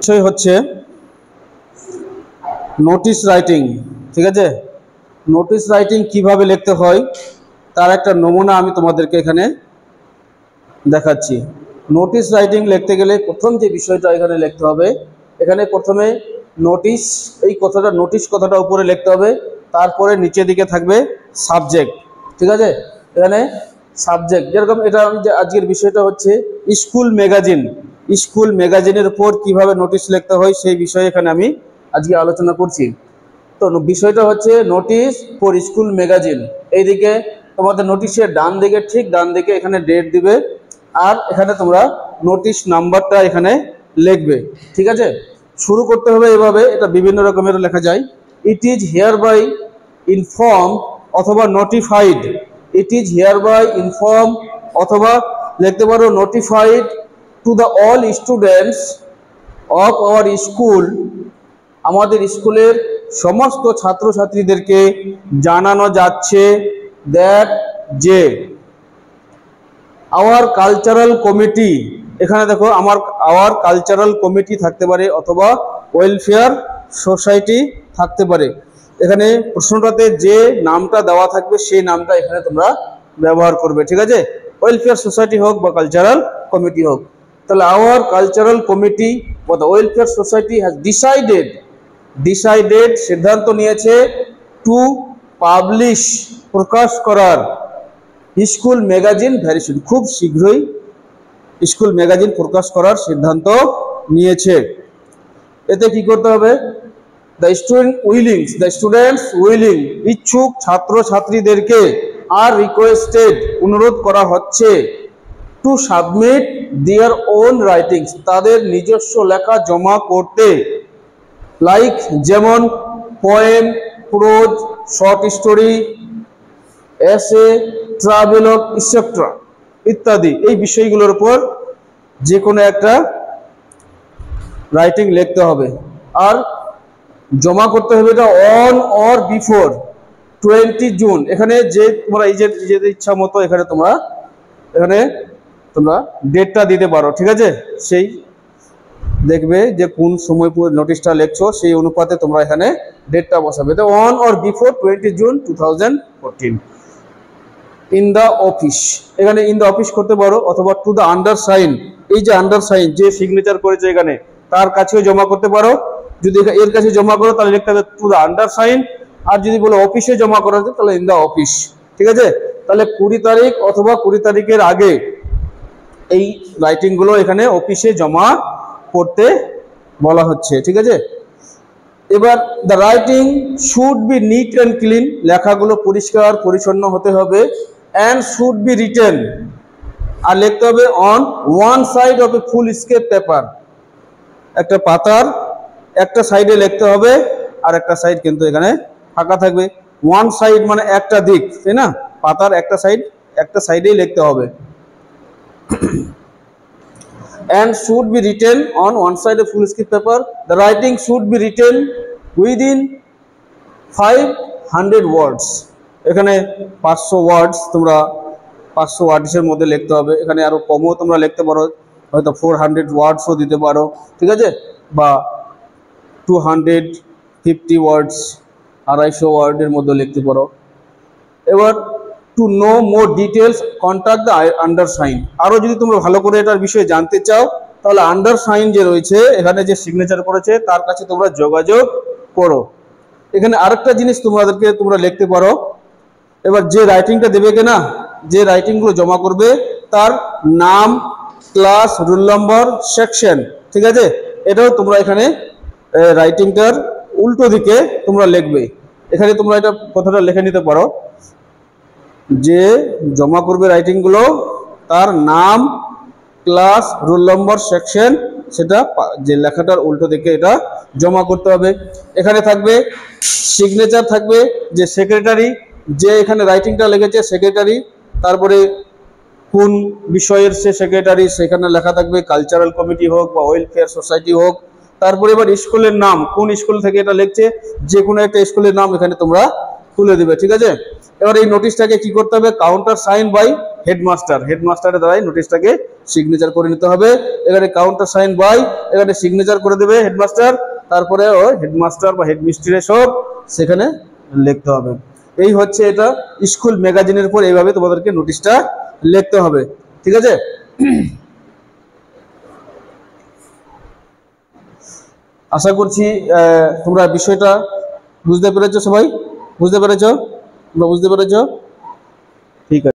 বিষয় হচ্ছে notice writing. ঠিক আছে, নোটিশ রাইটিং কিভাবে লিখতে হয় তার একটা নমুনা আমি তোমাদেরকে এখানে দেখাচ্ছি। নোটিশ রাইটিং লিখতে গেলে প্রথম যে বিষয়টা এখানে লিখতে হবে, এখানে প্রথমে নোটিশ, এই কথাটা নোটিশ কথাটা উপরে লিখতে হবে, তারপরে নিচের দিকে থাকবে সাবজেক্ট। ঠিক আছে, এখানে সাবজেক্ট, যেরকম এটা যে আজকের বিষয়টা হচ্ছে স্কুল ম্যাগাজিন, স্কুল ম্যাগাজিনের উপর কিভাবে নোটিশ লিখতে হয় সেই বিষয়ে এখানে আমি আজকে আলোচনা করছি। তো বিষয়টা হচ্ছে নোটিশ ফর স্কুল ম্যাগাজিন। এইদিকে তোমাদের নোটিশের ডান দিকে, ঠিক ডান দিকে এখানে ডেট দিবে, আর এখানে তোমরা নোটিশ নাম্বারটা এখানে লিখবে। ঠিক আছে, শুরু করতে হবে এভাবে, এটা বিভিন্ন রকমের লেখা যায়। It is hereby inform অথবা notified, it is hereby inform অথবা লিখতে পারো notified to the all students of our school, আমাদের স্কুলের সমস্ত ছাত্রছাত্রীদেরকে জানানো যাচ্ছে দ্যাট যে আওয়ার কালচারাল কমিটি, এখানে দেখো আওয়ার কালচারাল কমিটি থাকতে পারে অথবা ওয়েলফেয়ার সোসাইটি থাকতে পারে। এখানে প্রশ্নটাতে যে নামটা দেওয়া থাকবে সেই নামটা এখানে তোমরা ব্যবহার করবে। ঠিক আছে, ওয়েলফেয়ার সোসাইটি হোক বা কালচারাল কমিটি হোক। তাহলে আওয়ার কালচারাল কমিটি বা the welfare society has decided সিদ্ধান্ত নিয়েছে টু পাবলিশ প্রকাশ করার স্কুল ম্যাগাজিন ভেরি সুন, খুব শীঘ্রই স্কুল ম্যাগাজিন প্রকাশ করার সিদ্ধান্ত নিয়েছে। এতে কি করতে হবে, দ্য স্টুডেন্টস উইলিং, ইচ্ছুক ছাত্রছাত্রীদেরকে আর রিকোয়েস্টেড, অনুরোধ করা হচ্ছে to submit their own writings, তাদের নিজস্ব লেখা জমা করতে, লাইক যেমন পোয়েম, প্রোজ, শর্ট স্টোরি, এসে, ট্রাভেলগ ইটসেট্রা ইত্যাদি। এই বিষয়গুলোর উপর যে কোনো একটা রাইটিং লিখতে হবে, আর জমা করতে হবে এটা অন অর বিফোর 20 জুন। এখানে যে তোমরা এই যে নিজেদের ইচ্ছা মতো এখানে তোমরা ডেটটা দিতে পারো। ঠিক আছে, সেই দেখবে যে কোন সময় নোটিশটা লিখছো সেই অনুপাতে তোমরা এখানে ডেটটা বসাবে। তো on or before 20 June 2014 in the office, এখানে ইন দ্য অফিস করতে পারো অথবা টু দ্য আন্ডারসাইন, এই যে আন্ডারসাইন যে সিগনেচার করেছে এখানে তার কাছেও জমা করতে পারো। যদি এর কাছে জমা করো তাহলে লিখতে হবে টু দ্য আন্ডারসাইন, আর যদি বলো অফিসে জমা করা যায় তাহলে ইন দ্য অফিস। ঠিক আছে, তাহলে 20 তারিখ অথবা 20 তারিখের আগে এই রাইটিংগুলো এখানে অফিসে জমা করতে বলা হচ্ছে। ঠিক আছে, এবার the writing should be neat and clean, লেখাগুলো পরিষ্কার পরিচ্ছন্ন হতে হবে, অ্যান্ড শুড বি রিটেন, আর লিখতে হবে on one side of a foolscap paper, একটা পাতার একটা সাইডে লিখতে হবে, আর একটা সাইড কিন্তু এখানে ফাঁকা থাকবে। ওয়ান সাইড মানে একটা দিক, তাই না, পাতার একটা সাইডেই লিখতে হবে। and should be written on one side of full screen paper. The writing should be written within 500 words, এখানে 500 ওয়ার্ডস, তোমরা 500 ওয়ার্ডসের মধ্যে লিখতে হবে। এখানে আরো কমও তোমরা লিখতে পারো, হয়তো 400 ওয়ার্ডসও দিতে পারো। ঠিক আছে, বা 250 ওয়ার্ডস, 250 ওয়ার্ডের মধ্যে লিখতে পারো। এবার to know more details contact the undersign, আরও যদি তোমরা ভালো করে এটার বিষয়ে জানতে চাও তাহলে আন্ডারসাইন যে রয়েছে এখানে যে সিগনেচার করেছে তার কাছে তোমরা যোগাযোগ করো। এখানে আরেকটা জিনিস তোমরা লিখতে পারো, এবার যে রাইটিংটা দেবে কিনা, যে রাইটিংগুলো জমা করবে তার নাম, ক্লাস, রোল নম্বর, সেকশন। ঠিক আছে, এটাও তোমরা এখানে রাইটিংটার উল্টো দিকে তোমরা লিখবে। এখানে তোমরা এটা কথাটা লিখে নিতে পারো যে জমা করবে রাইটিংগুলো, তার নাম, ক্লাস, রোল নম্বর, সেকশন, সেটা যে লেখাটার উল্টো দিকে এটা জমা করতে হবে। এখানে থাকবে সিগনেচার, থাকবে যে সেক্রেটারি, যে এখানে রাইটিংটা লিখেছে সেক্রেটারি, তারপরে কোন বিষয়ের সে সেক্রেটারি সেখানে লেখা থাকবে, কালচারাল কমিটি হোক বা ওয়েলফেয়ার সোসাইটি হোক। তারপরে এবার স্কুলের নাম, কোন স্কুল থেকে এটা লিখছে, যে কোনো একটা স্কুলের নাম এখানে তোমরা তুলে দিবে, ঠিক আছে। এবার এই নোটিশটাকে কি করতে হবে, কাউন্টার সাইন বাই হেডমাস্টার, হেডমাস্টারের দ্বারাই নোটিশটাকে সিগনেচার করে নিতে হবে। এখানে কাউন্টার সাইন বাই, এখানে সিগনেচার করে দেবে হেডমাস্টার, তারপরে ওই হেডমাস্টার বা হেডমিস্ট্রির সব সেখানে লিখতে হবে। এই হচ্ছে এটা স্কুল ম্যাগাজিনের পর এইভাবে তোমাদেরকে নোটিশটা লিখতে হবে, ঠিক আছে। আশা করছি তোমরা বিষয়টা বুঝতে পেরেছো, সবাই বুঝতে পেরেছো, তোমরা বুঝতে পেরেছো, ঠিক আছে।